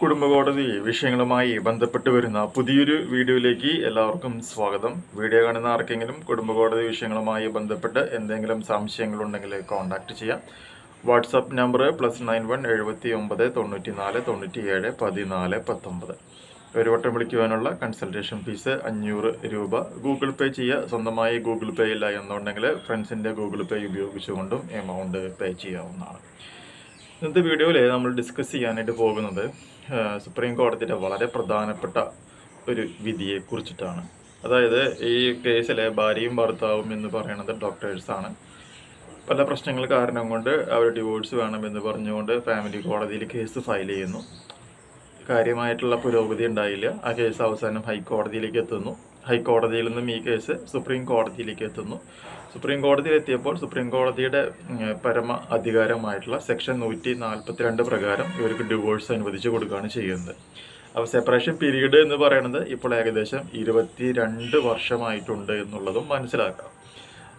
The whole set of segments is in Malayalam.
കുടുംബകോടതി വിഷയങ്ങളുമായി ബന്ധപ്പെട്ട് വരുന്ന പുതിയൊരു വീഡിയോയിലേക്ക് എല്ലാവർക്കും സ്വാഗതം. വീഡിയോ കാണുന്ന ആർക്കെങ്കിലും കുടുംബകോടതി വിഷയങ്ങളുമായി ബന്ധപ്പെട്ട് എന്തെങ്കിലും സംശയങ്ങളുണ്ടെങ്കിൽ കോൺടാക്റ്റ് ചെയ്യാം. WhatsApp number +91 79 94 97 14 19. ഒരു വട്ടം വിളിക്കുവാനുള്ള കൺസൾട്ടേഷൻ ഫീസ് 500 രൂപ. ഗൂഗിൾ പേ ചെയ്യുക. സ്വന്തമായി ഗൂഗിൾ പേ ഇല്ല എന്നുണ്ടെങ്കിൽ ഫ്രണ്ട്സിൻ്റെ ഗൂഗിൾ പേ ഉപയോഗിച്ചുകൊണ്ടും എമൗണ്ട് പേ ചെയ്യാവുന്നതാണ്. ഇന്നത്തെ വീഡിയോയിൽ നമ്മൾ ഡിസ്കസ് ചെയ്യാനായിട്ട് പോകുന്നത് സുപ്രീം കോടതിയുടെ വളരെ പ്രധാനപ്പെട്ട ഒരു വിധിയെ കുറിച്ചിട്ടാണ്. അതായത് ഈ കേസിലെ ഭാര്യയും ഭർത്താവും എന്ന് പറയുന്നത് ഡോക്ടേഴ്സാണ്. പല പ്രശ്നങ്ങൾ കാരണം കൊണ്ട് അവർ ഡിവോഴ്സ് വേണമെന്ന് പറഞ്ഞുകൊണ്ട് ഫാമിലി കോടതിയിൽ കേസ് ഫയൽ ചെയ്യുന്നു. കാര്യമായിട്ടുള്ള പുരോഗതി ഉണ്ടായില്ല. ആ കേസ് അവസാനം ഹൈക്കോടതിയിലേക്ക് എത്തുന്നു. ഹൈക്കോടതിയിൽ നിന്നും ഈ കേസ് സുപ്രീം കോടതിയിലേക്ക് എത്തുന്നു. സുപ്രീം കോടതിയിൽ എത്തിയപ്പോൾ സുപ്രീം കോടതിയുടെ പരമ അധികാരമായിട്ടുള്ള സെക്ഷൻ 142 പ്രകാരം ഇവർക്ക് ഡിവോഴ്സ് അനുവദിച്ചു കൊടുക്കുകയാണ് ചെയ്യുന്നത്. അപ്പോൾ സെപ്പറേഷൻ പീരീഡ് എന്ന് പറയുന്നത് ഇപ്പോൾ ഏകദേശം 22 വർഷമായിട്ടുണ്ട് എന്നുള്ളതും മനസ്സിലാക്കാം.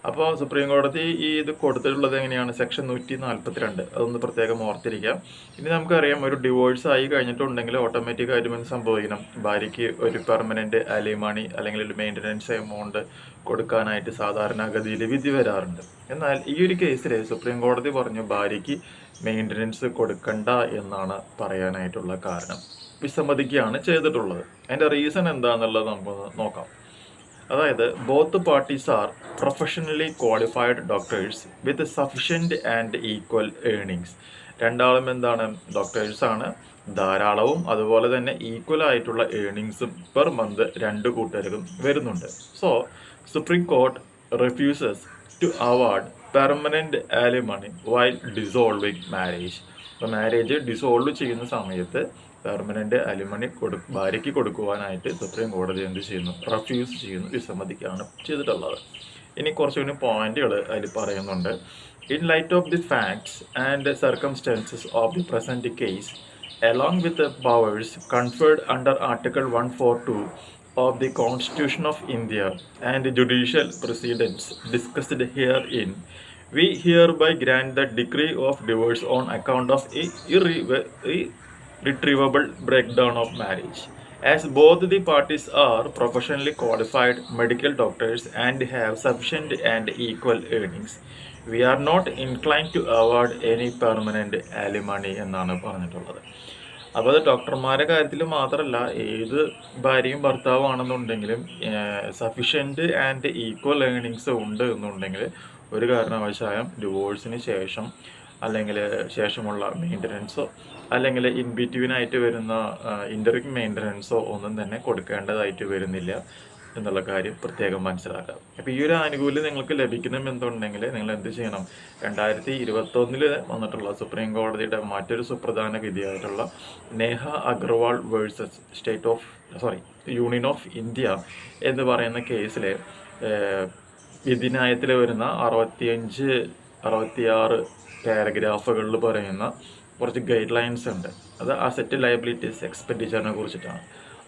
അപ്പോൾ സുപ്രീം കോടതി ഇത് കൊടുത്തിട്ടുള്ളത് എങ്ങനെയാണ്? സെക്ഷൻ 142. അതൊന്ന് പ്രത്യേകം ഓർത്തിരിക്കാം. ഇനി നമുക്കറിയാം, ഒരു ഡിവോഴ്സ് ആയി കഴിഞ്ഞിട്ടുണ്ടെങ്കിൽ ഓട്ടോമാറ്റിക്കായിട്ടും എന്ത് സംഭവിക്കണം? ഭാര്യയ്ക്ക് ഒരു പെർമനൻറ്റ് അലിമണി അല്ലെങ്കിൽ ഒരു മെയിൻ്റനൻസ് എമൗണ്ട് കൊടുക്കാനായിട്ട് സാധാരണഗതിയിൽ വിധി വരാറുണ്ട്. എന്നാൽ ഈ ഒരു കേസിൽ സുപ്രീം കോടതി പറഞ്ഞു ഭാര്യയ്ക്ക് മെയിൻ്റനൻസ് കൊടുക്കണ്ട എന്നാണ് പറയാനായിട്ടുള്ള കാരണം. വിസമ്മതിക്കുകയാണ് ചെയ്തിട്ടുള്ളത്. അതിൻ്റെ റീസൺ എന്താണെന്നുള്ളത് നമുക്കൊന്ന് നോക്കാം. അതായത് both parties R professionally qualified doctors with sufficient and equal earnings. രണ്ടാളും എന്താണ്? ഡോക്ടേഴ്സാണ്. ധാരാളവും അതുപോലെ തന്നെ ഈക്വൽ ആയിട്ടുള്ള ഏർണിങ്സും പെർ മന്ത് രണ്ട് കൂട്ടർക്കും വരുന്നുണ്ട്. So Supreme Court refuses to award permanent alimony while dissolving marriage. അപ്പോൾ മാരേജ് ഡിസോൾവ് ചെയ്യുന്ന സമയത്ത് പെർമനൻറ്റ് അലിമണി ഭാര്യയ്ക്ക് കൊടുക്കുവാനായിട്ട് സുപ്രീം കോടതി എന്ത് ചെയ്യുന്നു? റഫ്യൂസ് ചെയ്യുന്നു, വിസമ്മതിക്കുകയാണ് ചെയ്തിട്ടുള്ളത്. ഇനി കുറച്ചുകൂടി പോയിന്റുകൾ അതിൽ പറയുന്നുണ്ട്. In light of the facts and circumstances of the present case along with the powers conferred under Article 142 of the Constitution of India and judicial precedents discussed herein, we hereby grant the decree of divorce on account of irretrievable breakdown of marriage. As both the parties are professionally qualified medical doctors and have sufficient and equal earnings, we are not inclined to award any permanent alimony എന്നാണ് പറഞ്ഞിട്ടുള്ളത്. അപ്പോൾ അത് ഡോക്ടർമാരുടെ കാര്യത്തിൽ മാത്രമല്ല, ഏത് ഭാര്യയും ഭർത്താവാണെന്നുണ്ടെങ്കിലും സഫിഷ്യൻറ്റ് ആൻഡ് ഈക്വൽ ഏർണിങ്സ് ഉണ്ട് എന്നുണ്ടെങ്കിൽ ഒരു കാരണവശാലും ഡിവോഴ്സിന് ശേഷം അല്ലെങ്കിൽ ശേഷമുള്ള മെയിൻ്റനൻസോ അല്ലെങ്കിൽ ഇൻ ബിറ്റ്വീനായിട്ട് വരുന്ന ഇൻ്ററിം മെയിൻ്റനൻസോ ഒന്നും തന്നെ കൊടുക്കേണ്ടതായിട്ട് വരുന്നില്ല എന്നുള്ള കാര്യം പ്രത്യേകം മനസ്സിലാക്കാം. അപ്പോൾ ഈ ഒരു ആനുകൂല്യം നിങ്ങൾക്ക് ലഭിക്കണമെന്നുണ്ടെങ്കിൽ നിങ്ങൾ എന്ത് ചെയ്യണം? 2021 വന്നിട്ടുള്ള സുപ്രീം കോടതിയുടെ മറ്റൊരു സുപ്രധാന വിധിയായിട്ടുള്ള Neha Agarwal versus Union of India എന്ന് പറയുന്ന കേസിൽ വിധിന്യായത്തിൽ വരുന്ന 65-66 പാരഗ്രാഫുകളിൽ പറയുന്ന കുറച്ച് ഗൈഡ് ലൈൻസ് ഉണ്ട്. അത് അസറ്റ് ലയബിലിറ്റീസ് എക്സ്പെൻഡിച്ചറിനെ കുറിച്ചിട്ടാണ്.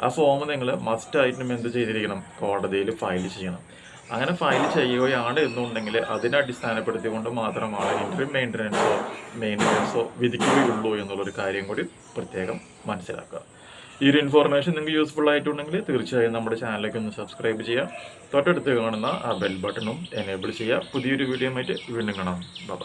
ആ ഫോം നിങ്ങൾ മസ്റ്റായിട്ടും എന്ത് ചെയ്തിരിക്കണം? കോടതിയിൽ ഫയൽ ചെയ്യണം. അങ്ങനെ ഫയൽ ചെയ്യുകയാണ് എന്നുണ്ടെങ്കിൽ അതിനെ അടിസ്ഥാനപ്പെടുത്തിക്കൊണ്ട് മാത്രമാണ് ഇൻ്ററിം മെയിൻ്റനൻസോ വിധിക്കുകയുള്ളൂ എന്നുള്ളൊരു കാര്യം കൂടി പ്രത്യേകം മനസ്സിലാക്കുക. ഈ ഒരു ഇൻഫോർമേഷൻ നിങ്ങൾക്ക് യൂസ്ഫുൾ ആയിട്ടുണ്ടെങ്കിൽ തീർച്ചയായും നമ്മുടെ ചാനലിലേക്ക് ഒന്ന് സബ്സ്ക്രൈബ് ചെയ്യുക. തൊട്ടടുത്ത് കാണുന്ന ആ ബെൽ ബട്ടണും എനേബിൾ ചെയ്യുക. പുതിയൊരു വീഡിയോ ആയിട്ട് വീണ്ടും കാണാം. ബൈ.